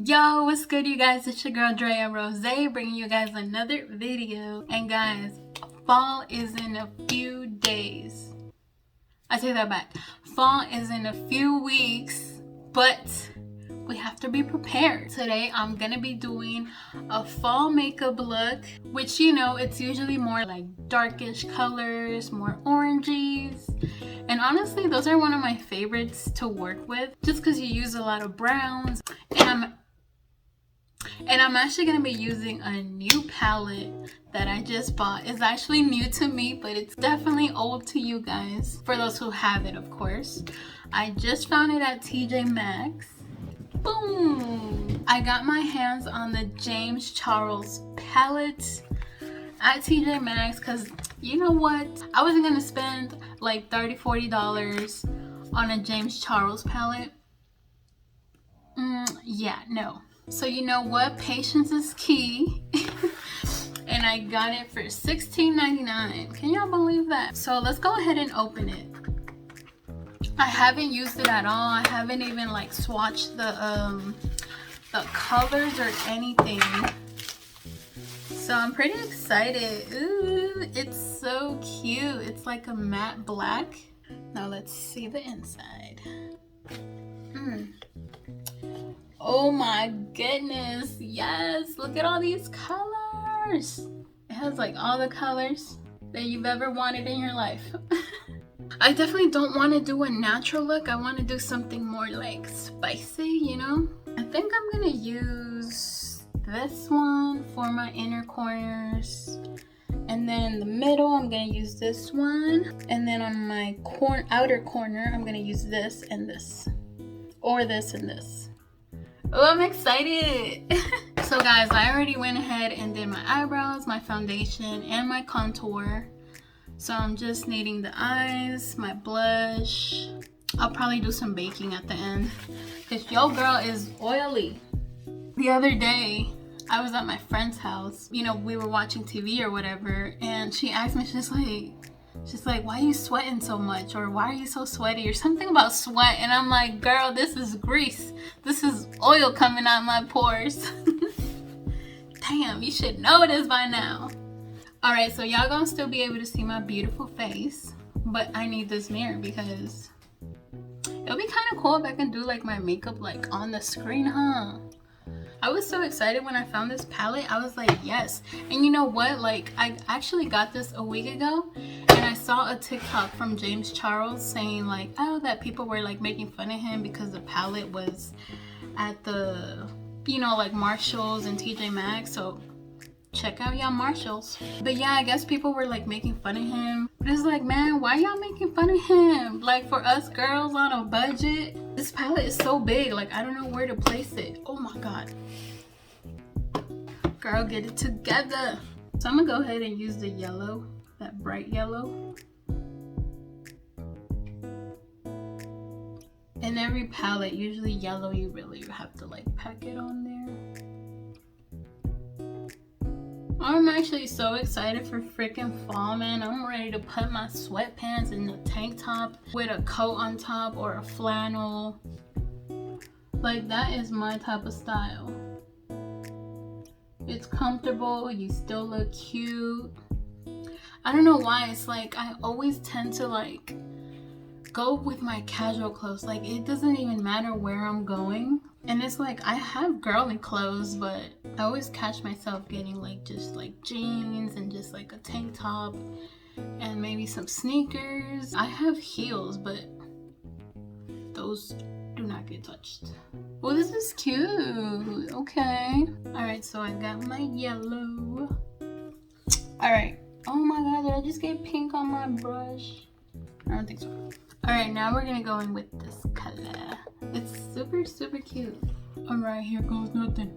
Yo, what's good, you guys? It's your girl Drea Rozayyy bringing you guys another video. And guys, fall is in a few days. I take that back. Fall is in a few weeks, but we have to be prepared. Today I'm gonna be doing a fall makeup look, which, you know, it's usually more like darkish colors, more oranges. And honestly, those are one of my favorites to work with just because you use a lot of browns. And I'm actually going to be using a new palette that I just bought. It's actually new to me, but it's definitely old to you guys, for those who have it, of course. I just found it at TJ Maxx. Boom! I got my hands on the James Charles palette at TJ Maxx because, you know what? I wasn't going to spend like $30-$40 on a James Charles palette. Yeah, no. So you know what? Patience is key. And I got it for $16.99. Can y'all believe that? So let's go ahead and open it. I haven't used it at all. I haven't even like swatched the colors or anything. So I'm pretty excited. Ooh, it's so cute. It's like a matte black. Now let's see the inside. Oh my goodness, yes, look at all these colors. It has like all the colors that you've ever wanted in your life. I definitely don't want to do a natural look. I want to do something more like spicy, you know. I think I'm gonna use this one for my inner corners, and then in the middle I'm gonna use this one, and then on my outer corner I'm gonna use this and this, or this and this. Oh, I'm excited. So guys, I already went ahead and did my eyebrows, my foundation, and my contour. So I'm just needing the eyes, my blush. I'll probably do some baking at the end because your girl is oily. The other day, I was at my friend's house. You know, we were watching TV or whatever, and she asked me, she's like, why are you sweating so much? Or why are you so sweaty? Or something about sweat. And I'm like, girl, this is grease. This is oil coming out my pores. Damn, you should know this by now. Alright, so y'all gonna still be able to see my beautiful face. But I need this mirror because it'll be kind of cool if I can do like my makeup like on the screen, huh? I was so excited when I found this palette. I was like, yes. And you know what? Like, I actually got this a week ago, and I saw a TikTok from James Charles saying like, oh, that people were like making fun of him because the palette was at the, you know, like Marshalls and TJ Maxx. So check out y'all Marshalls. But yeah, I guess people were like making fun of him. But it's like, man, why y'all making fun of him? Like, for us girls on a budget, this palette is so big. Like, I don't know where to place it. Oh my god. Girl, get it together. So I'm gonna go ahead and use the yellow, that bright yellow. In every palette, usually yellow, you really have to like pack it on there. I'm actually so excited for freaking fall, man. I'm ready to put my sweatpants in the tank top with a coat on top or a flannel. Like, that is my type of style. It's comfortable, you still look cute. I don't know why, it's like I always tend to like go with my casual clothes. Like, it doesn't even matter where I'm going. And it's like, I have girly clothes, but I always catch myself getting like just like jeans and just like a tank top and maybe some sneakers. I have heels, but those do not get touched. Oh, this is cute. Okay. Alright, so I got my yellow. Alright. Oh my god, did I just get pink on my brush? I don't think so. Alright, now we're gonna go in with this color. It's super, super cute. Alright, here goes nothing.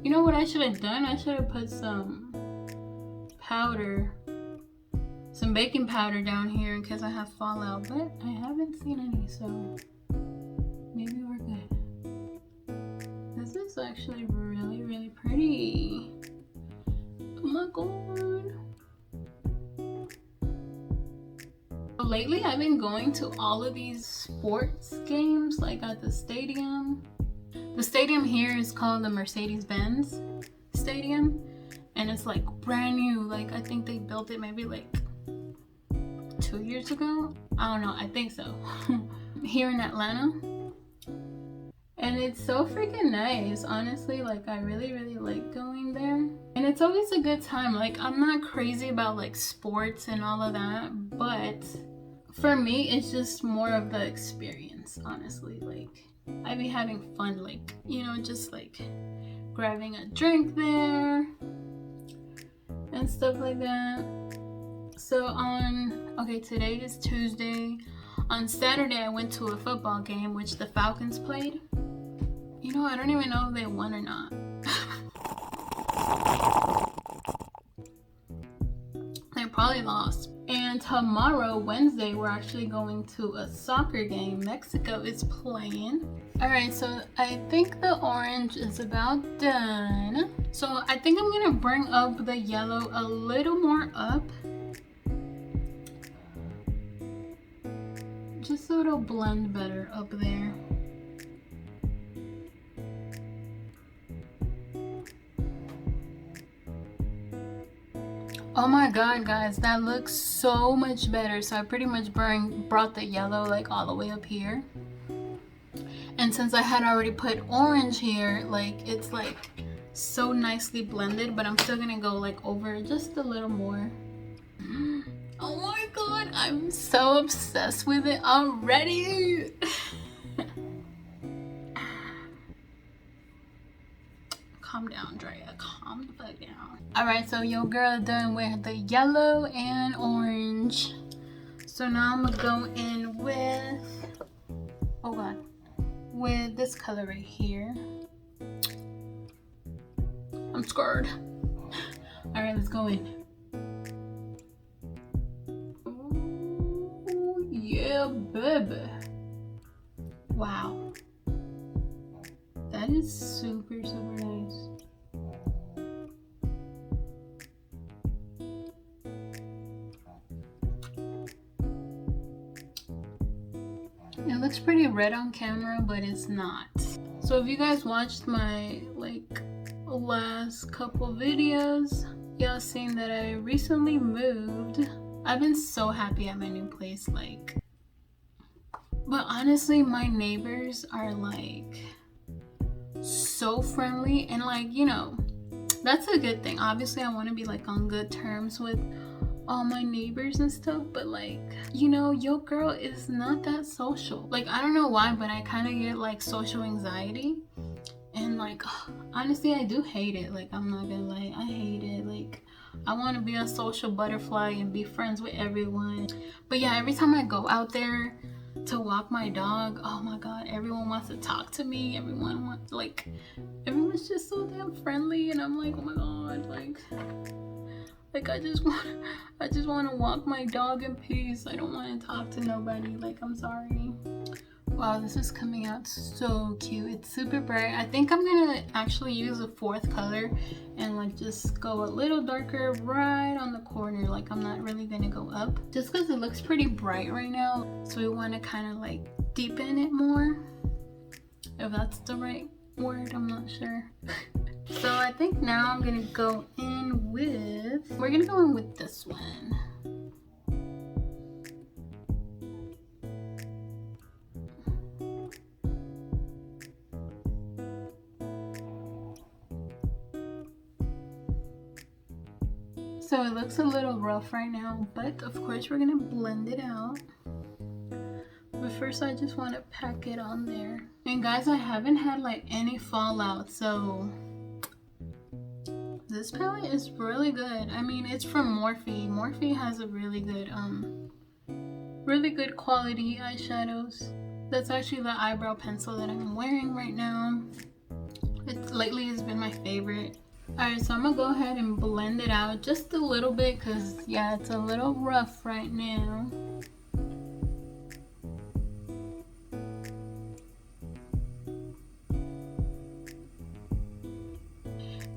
You know what I should have done? I should have put some powder, some baking powder down here in case I have fallout, but I haven't seen any, so maybe we're good. This is actually really, really pretty. Oh my god. lately I've been going to all of these sports games, like at the stadium. The stadium here is called the Mercedes-Benz Stadium, and it's like brand new. Like I think they built it maybe like 2 years ago. I don't know, I think so. Here in Atlanta. And it's so freaking nice, honestly. Like I really like going there, and it's always a good time. Like I'm not crazy about like sports and all of that, but for me it's just more of the experience, honestly. Like I be having fun, like, you know, just like grabbing a drink there and stuff like that. So today is Tuesday. On Saturday I went to a football game which the Falcons played. You know, I don't even know if they won or not. They probably lost. And tomorrow, Wednesday, we're actually going to a soccer game. Mexico is playing. Alright, so I think the orange is about done. So I think I'm gonna bring up the yellow a little more up, just so it'll blend better up there. Oh my god, guys, that looks so much better. So I pretty much brought the yellow like all the way up here, and since I had already put orange here, like it's like so nicely blended, but I'm still gonna go like over just a little more. Oh my god, I'm so obsessed with it already. Calm down, Drea. Calm the fuck down. Alright, so your girl done with the yellow and orange. So now I'm gonna go in with, oh god, with this color right here. I'm scared. Alright, let's go in. Ooh, yeah, baby. Wow. That is super nice. It looks pretty red on camera, but it's not. So if you guys watched my like last couple videos, y'all seen that I recently moved. I've been so happy at my new place, like, but honestly my neighbors are like so friendly, and like, you know, that's a good thing. Obviously I want to be like on good terms with all my neighbors and stuff, but like, you know, your girl is not that social. Like I don't know why, but I kind of get like social anxiety, and like honestly I do hate it. Like I'm not gonna lie, I hate it. Like I want to be a social butterfly and be friends with everyone, but yeah, every time I go out there to walk my dog, oh my god, everyone wants to talk to me. Everyone's just so damn friendly, and I'm like, oh my god, like I just want to walk my dog in peace. I don't want to talk to nobody. Like, I'm sorry. Wow, this is coming out so cute. It's super bright. I think I'm gonna actually use a fourth color and like just go a little darker right on the corner. Like I'm not really gonna go up just because it looks pretty bright right now, so we want to kind of like deepen it more, if that's the right word. I'm not sure. So I think now I'm gonna go in with, we're gonna go in with this one. So it looks a little rough right now, but of course we're gonna blend it out. But first I just want to pack it on there. And guys, I haven't had like any fallout, so this palette is really good. I mean, it's from Morphe. Morphe has a really good quality eyeshadows. That's actually the eyebrow pencil that I'm wearing right now. Lately it's been my favorite. Alright, so I'm gonna go ahead and blend it out just a little bit, because yeah, it's a little rough right now.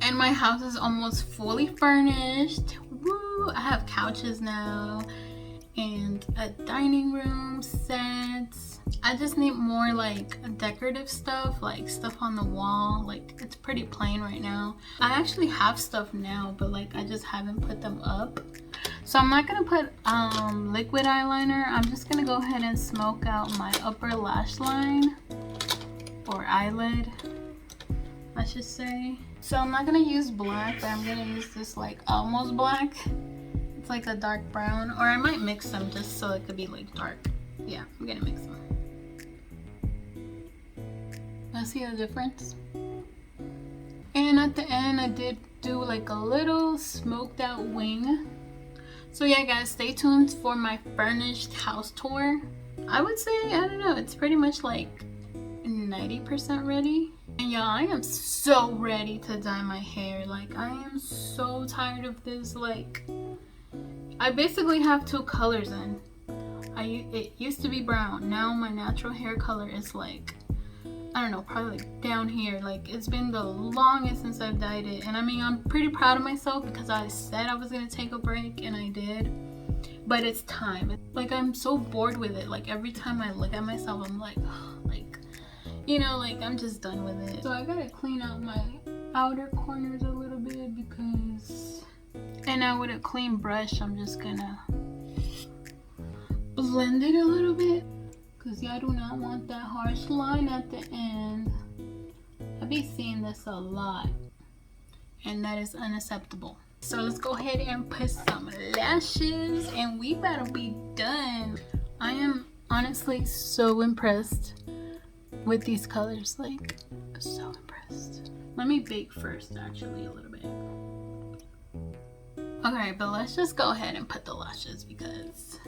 And my house is almost fully furnished. Woo! I have couches now, and a dining room set. I just need more like decorative stuff, like stuff on the wall. Like it's pretty plain right now. I actually have stuff now, but like I just haven't put them up. So I'm not gonna put liquid eyeliner. I'm just gonna go ahead and smoke out my upper lash line, or eyelid I should say. So I'm not gonna use black, but I'm gonna use this like almost black. It's like a dark brown, or I might mix them just so it could be like dark. Yeah, I'm gonna mix them. I see the difference. And at the end I did do like a little smoked out wing. So yeah guys, stay tuned for my furnished house tour. I would say, I don't know, it's pretty much like 90% ready. And y'all, I am so ready to dye my hair. Like I am so tired of this. Like I basically have two colors in. It used to be brown. Now my natural hair color is like, I don't know, probably like down here. Like it's been the longest since I've dyed it. And I mean, I'm pretty proud of myself because I said I was gonna take a break and I did. But it's time. Like I'm so bored with it. Like every time I look at myself, I'm like, like, you know, like I'm just done with it. So I gotta clean out my outer corners a little bit because, and now with a clean brush, I'm just gonna blend it a little bit. Because y'all do not want that harsh line at the end. I be seeing this a lot. And that is unacceptable. So let's go ahead and put some lashes. And we better be done. I am honestly so impressed with these colors. Like, so impressed. Let me bake first actually a little bit. Okay, but let's just go ahead and put the lashes because...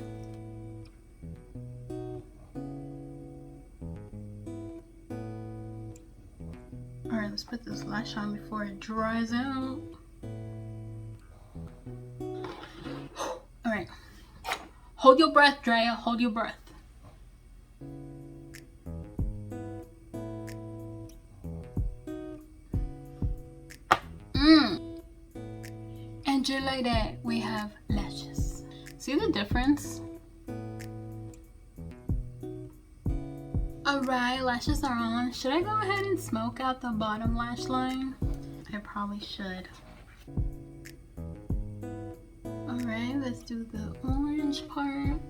Alright, let's put this lash on before it dries out. Alright. Hold your breath, Drea. Hold your breath. And just like that, we have lashes. See the difference? Alright, lashes are on. Should I go ahead and smoke out the bottom lash line? I probably should. Alright, let's do the orange part.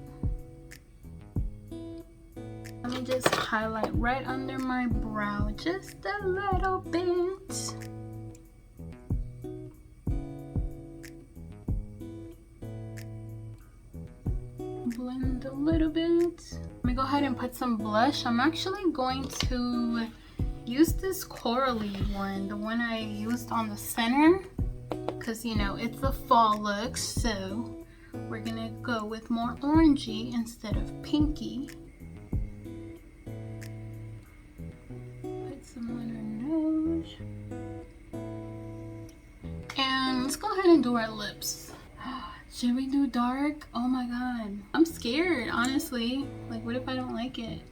Let me just highlight right under my brow just a little bit. Blend a little bit. Let me go ahead and put some blush. I'm actually going to use this corally one, the one I used on the center, because you know it's a fall look, so we're gonna go with more orangey instead of pinky. Put some on her nose. And let's go ahead and do our lips. Should we do dark? Oh my god. I'm scared, honestly. Like, what if I don't like it?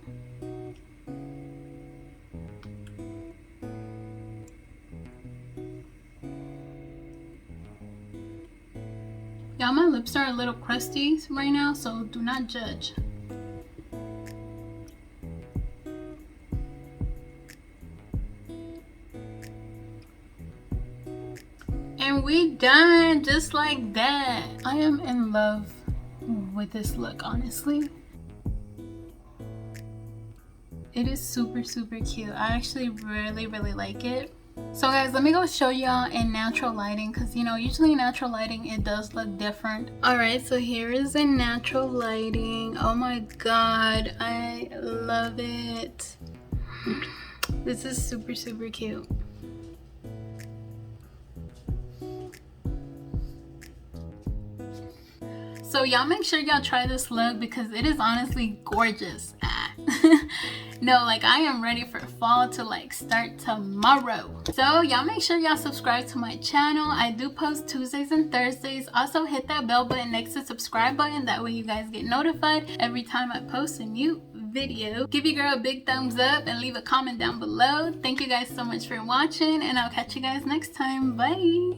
Yeah, my lips are a little crusty right now, so do not judge. And we done just like that. I am in love with this look, honestly. It is super, super cute. I actually really, really like it. So guys, let me go show y'all in natural lighting, because you know, usually in natural lighting it does look different. Alright, so here is in natural lighting. Oh my god, I love it. This is super, super cute. So y'all make sure y'all try this look because it is honestly gorgeous. No, like I am ready for fall to like start tomorrow. So y'all make sure y'all subscribe to my channel. I do post Tuesdays and Thursdays. Also hit that bell button next to subscribe button. That way you guys get notified every time I post a new video. Give your girl a big thumbs up and leave a comment down below. Thank you guys so much for watching, and I'll catch you guys next time. Bye.